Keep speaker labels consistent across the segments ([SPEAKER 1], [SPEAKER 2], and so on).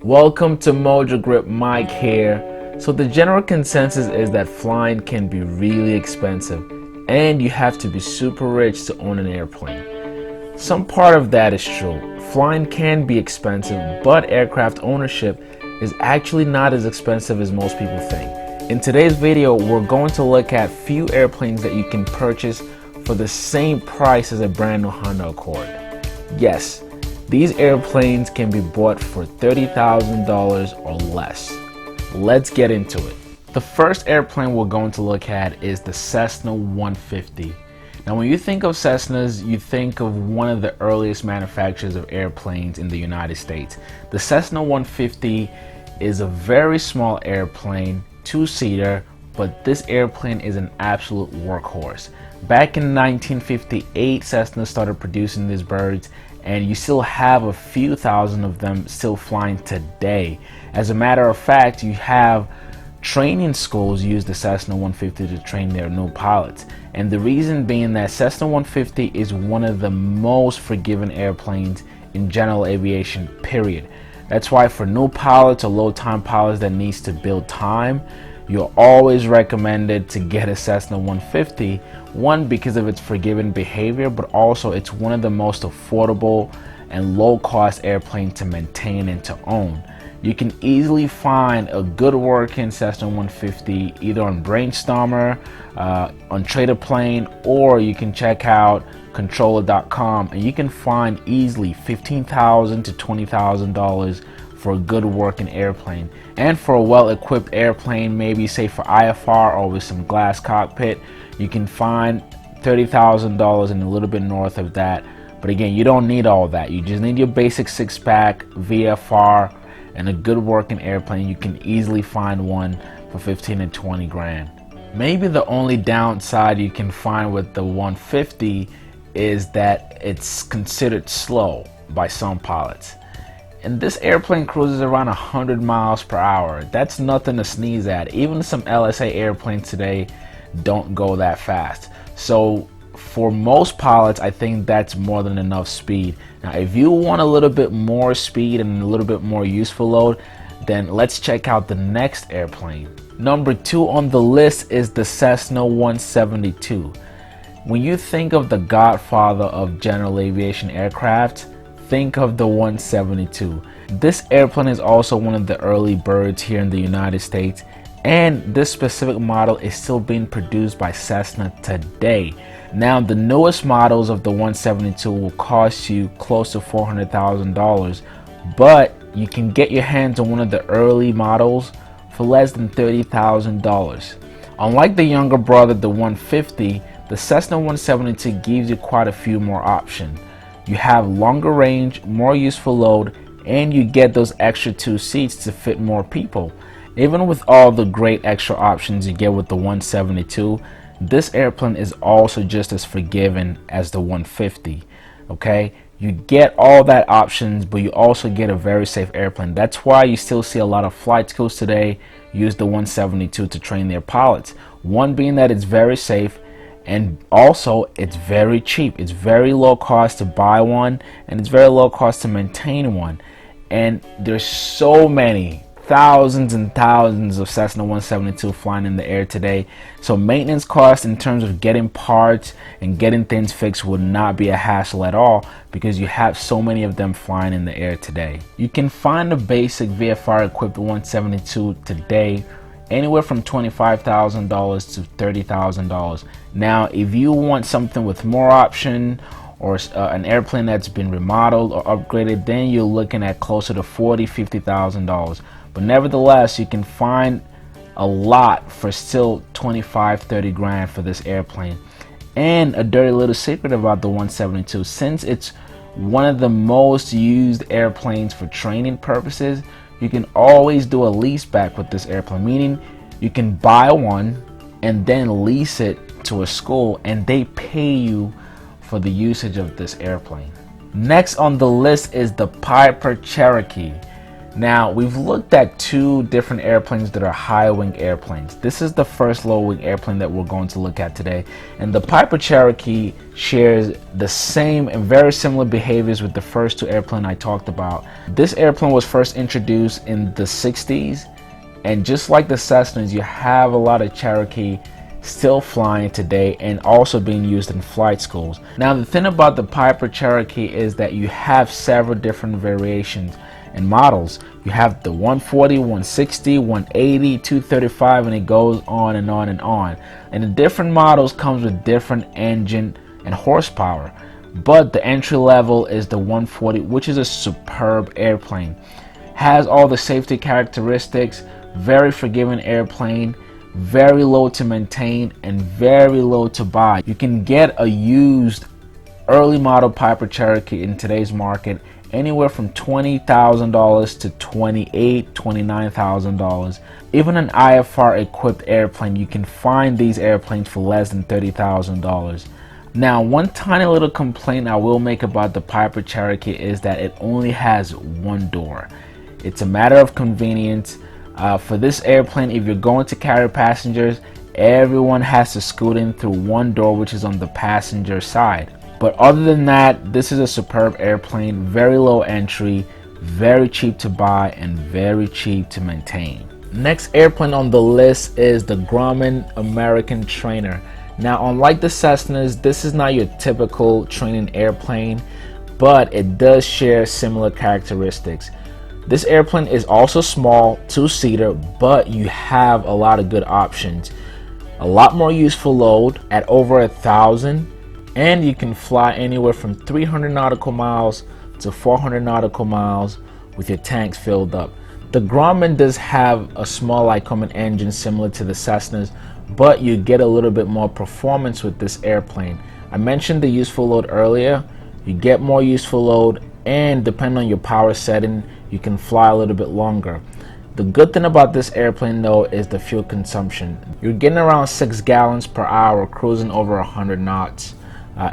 [SPEAKER 1] Welcome to Mojo Grip. Mike here. So the general consensus is that flying can be really expensive and you have to be super rich to own an airplane. Some part of that is true. Flying can be expensive, but aircraft ownership is actually not as expensive as most people think. In today's video, we're going to look at few airplanes that you can purchase for the same price as a brand new Honda Accord. Yes, these airplanes can be bought for $30,000 or less. Let's get into it. The first airplane we're going to look at is the Cessna 150. Now when you think of Cessnas, you think of one of the earliest manufacturers of airplanes in the United States. The Cessna 150 is a very small airplane, two-seater, but this airplane is an absolute workhorse. Back in 1958, Cessna started producing these birds, and you still have a few thousand of them still flying today. As a matter of fact, you have training schools use the Cessna 150 to train their new pilots. And the reason being that Cessna 150 is one of the most forgiving airplanes in general aviation, period. That's why for new pilots or low-time pilots that needs to build time, you're always recommended to get a Cessna 150. One, because of its forgiving behavior, but also it's one of the most affordable and low-cost airplanes to maintain and to own. You can easily find a good working Cessna 150 either on Brainstormer, on Trader Plane, or you can check out controller.com and you can find easily $15,000 to $20,000 for a good working airplane. And for a well-equipped airplane, maybe say for IFR or with some glass cockpit, you can find $30,000 and a little bit north of that. But again, you don't need all that. You just need your basic six-pack, VFR, and a good working airplane. You can easily find one for 15 and 20 grand. Maybe the only downside you can find with the 150 is that it's considered slow by some pilots. And this airplane cruises around 100 miles per hour. That's nothing to sneeze at. Even some LSA airplanes today don't go that fast. So for most pilots, I think that's more than enough speed. Now, if you want a little bit more speed and a little bit more useful load, then let's check out the next airplane. Number 2 on the list is the Cessna 172. When you think of the godfather of general aviation aircraft, think of the 172. This airplane is also one of the early birds here in the United States, and this specific model is still being produced by Cessna today. Now, the newest models of the 172 will cost you close to $400,000, but you can get your hands on one of the early models for less than $30,000. Unlike the younger brother, the 150, the Cessna 172 gives you quite a few more options. You have longer range, more useful load, and you get those extra 2 seats to fit more people. Even with all the great extra options you get with the 172, this airplane is also just as forgiving as the 150. Okay, you get all that options, but you also get a very safe airplane. That's why you still see a lot of flight schools today use the 172 to train their pilots. One being that it's very safe, and also it's very cheap. It's very low cost to buy one, and it's very low cost to maintain one. And there's so many, thousands and thousands of Cessna 172 flying in the air today. So maintenance costs in terms of getting parts and getting things fixed would not be a hassle at all, because you have so many of them flying in the air today. You can find a basic VFR equipped 172 today anywhere from $25,000 to $30,000. Now, if you want something with more option or an airplane that's been remodeled or upgraded, then you're looking at closer to $40,000, $50,000. But nevertheless, you can find a lot for still 25, 30 grand for this airplane. And a dirty little secret about the 172, since it's one of the most used airplanes for training purposes, you can always do a lease back with this airplane, meaning you can buy one and then lease it to a school and they pay you for the usage of this airplane. Next on the list is the Piper Cherokee. Now, we've looked at two different airplanes that are high wing airplanes. This is the first low wing airplane that we're going to look at today. And the Piper Cherokee shares the same and very similar behaviors with the first two airplanes I talked about. This airplane was first introduced in the 60s. And just like the Cessnas, you have a lot of Cherokee still flying today and also being used in flight schools. Now, the thing about the Piper Cherokee is that you have several different variations and models. You have the 140, 160, 180, 235, and it goes on and on and on. And the different models comes with different engine and horsepower. But the entry level is the 140, which is a superb airplane. Has all the safety characteristics, very forgiving airplane, very low to maintain and very low to buy. You can get a used early model Piper Cherokee in today's market anywhere from $20,000 to $28,000, $29,000. Even an IFR equipped airplane, you can find these airplanes for less than $30,000. Now, one tiny little complaint I will make about the Piper Cherokee is that it only has one door. It's a matter of convenience. For this airplane, if you're going to carry passengers, everyone has to scoot in through one door, which is on the passenger side. But other than that, this is a superb airplane, very low entry, very cheap to buy, and very cheap to maintain. Next airplane on the list is the Grumman American Trainer. Now, unlike the Cessnas, this is not your typical training airplane, but it does share similar characteristics. This airplane is also small, two-seater, but you have a lot of good options. A lot more useful load at over 1,000, and you can fly anywhere from 300 nautical miles to 400 nautical miles with your tanks filled up. The Grumman does have a small Lycoming engine similar to the Cessnas, but you get a little bit more performance with this airplane. I mentioned the useful load earlier. You get more useful load, and depending on your power setting, you can fly a little bit longer. The good thing about this airplane though is the fuel consumption. You're getting around 6 gallons per hour, cruising over 100 knots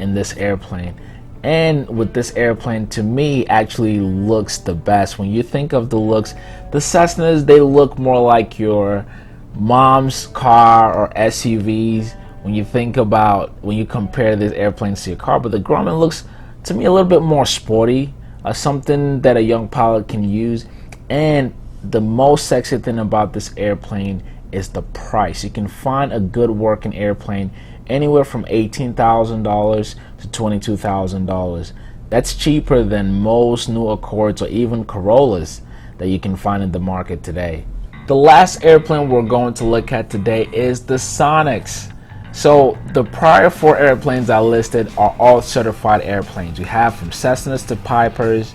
[SPEAKER 1] in this airplane. And with this airplane, to me, actually looks the best. When you think of the looks, the Cessnas, they look more like your mom's car or SUVs when you think about, when you compare these airplanes to your car. But the Grumman looks to me a little bit more sporty, something that a young pilot can use. And the most sexy thing about this airplane is the price. You can find a good working airplane anywhere from $18,000 to $22,000. That's cheaper than most new Accords or even Corollas that you can find in the market today. The last airplane we're going to look at today is the Sonex. So the prior 4 airplanes I listed are all certified airplanes. You have from Cessnas to Pipers,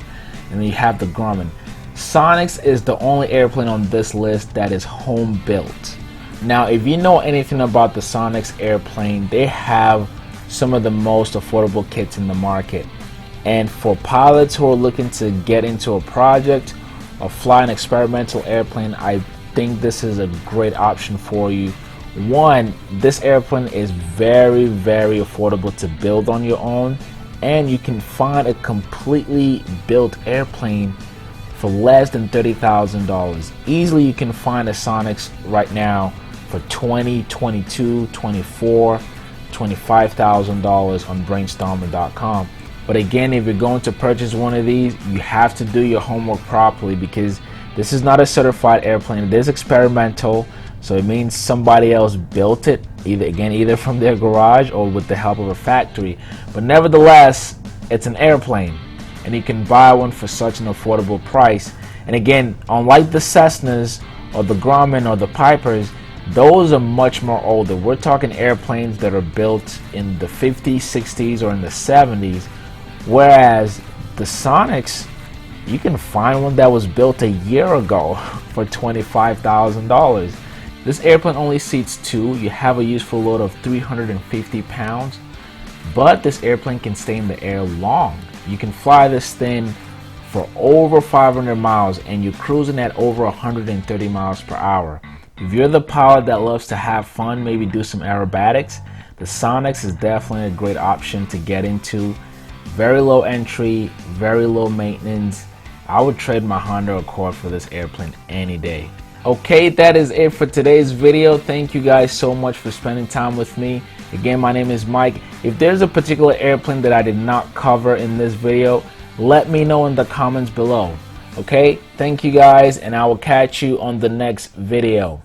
[SPEAKER 1] and then you have the Grumman. Sonex is the only airplane on this list that is home built. Now, if you know anything about the Sonex airplane, they have some of the most affordable kits in the market. And for pilots who are looking to get into a project or fly an experimental airplane, I think this is a great option for you. One, this airplane is very, very affordable to build on your own, and you can find a completely built airplane for less than $30,000. Easily you can find a Sonex right now for $20,000, $22,000, $24,000, $25,000 on brainstorming.com. But again, if you're going to purchase one of these, you have to do your homework properly, because this is not a certified airplane. It is experimental. So it means somebody else built it, either from their garage or with the help of a factory. But nevertheless, it's an airplane, and you can buy one for such an affordable price. And again, unlike the Cessnas or the Grumman or the Pipers, those are much more older. We're talking airplanes that are built in the 50s, 60s, or in the 70s. Whereas the Sonex, you can find one that was built a year ago for $25,000. This airplane only seats 2. You have a useful load of 350 pounds, but this airplane can stay in the air long. You can fly this thing for over 500 miles, and you're cruising at over 130 miles per hour. If you're the pilot that loves to have fun, maybe do some aerobatics, the Sonex is definitely a great option to get into. Very low entry, very low maintenance, I would trade my Honda Accord for this airplane any day. Okay, that is it for today's video. Thank you guys so much for spending time with me. Again, my name is Mike. If there's a particular airplane that I did not cover in this video, let me know in the comments below. Okay, thank you guys, and I will catch you on the next video.